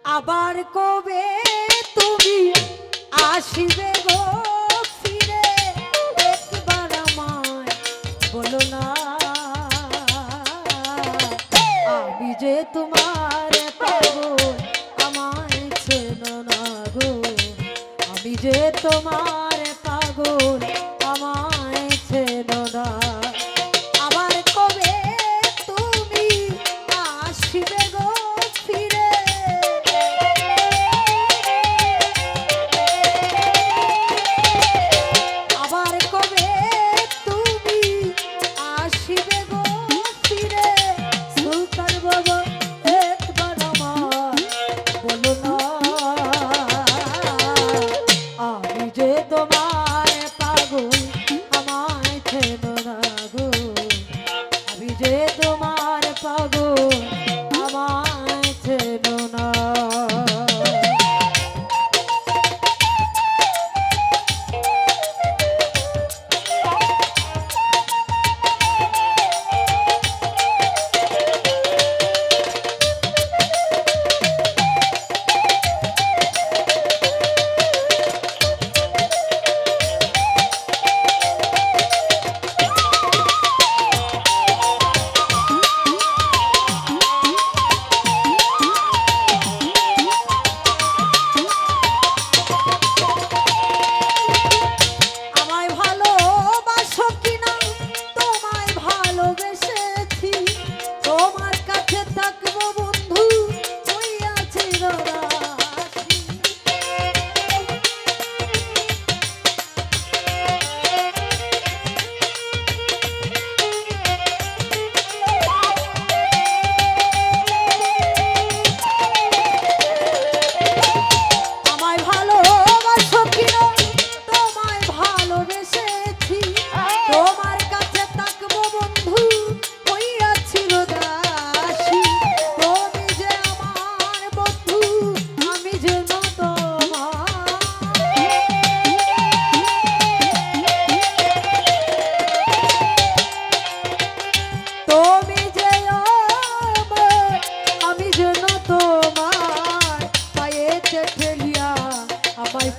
আবার কবে তুমি আসিবে গো ফিরে একবার আমায় বলো না আমি যে তোমার পাগল আমায় চেনো না গো আমি যে তোমার পাগল আমায় চেনো না আবার কবে তুমি আসিবে গো ফিরে আবার কবে তুমি আসিবে গো ফিরে সুলতান বাবা একবার আমায় বলো না আমি যে তোমার পাগল আমায় চেনো না গো আমি যে তোমার পাগল আমায় চেনো না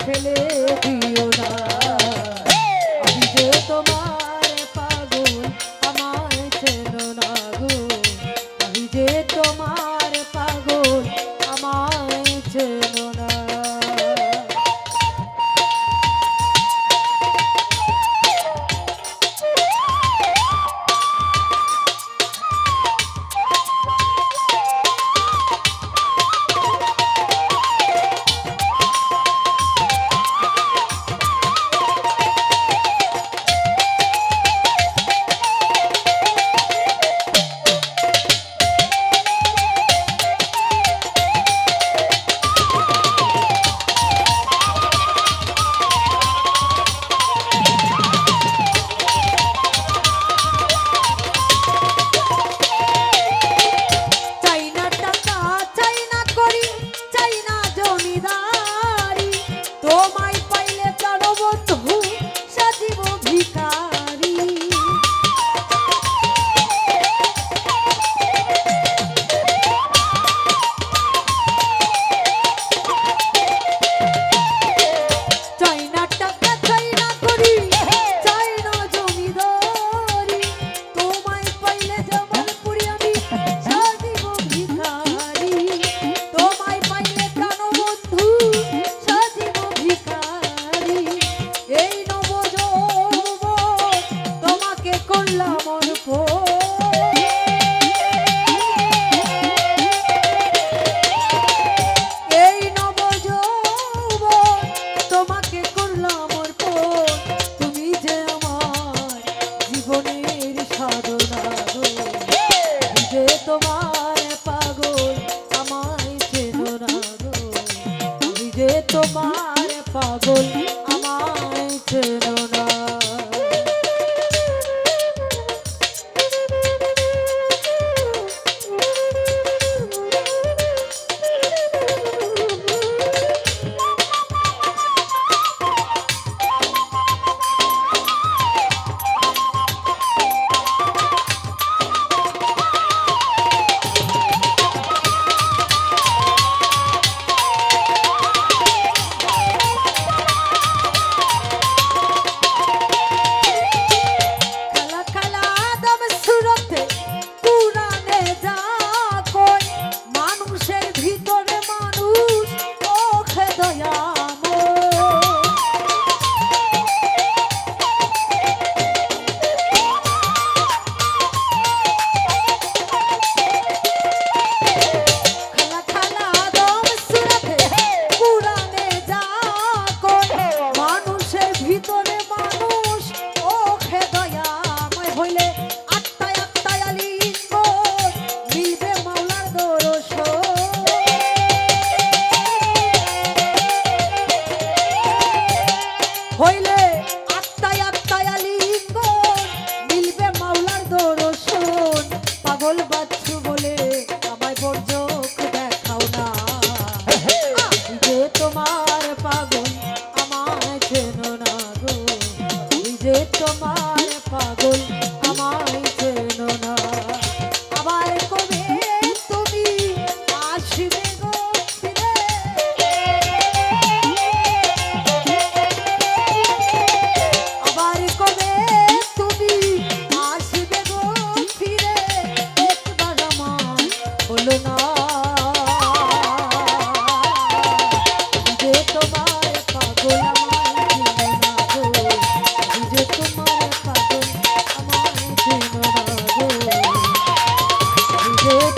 ফেলে দিও না আমি যে তোমার পাগল আমায় চেনো না গো আমি যে তোমার পাগল আমায় চেনো না তোমার পাগল আমায় চেনো না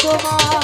তোমার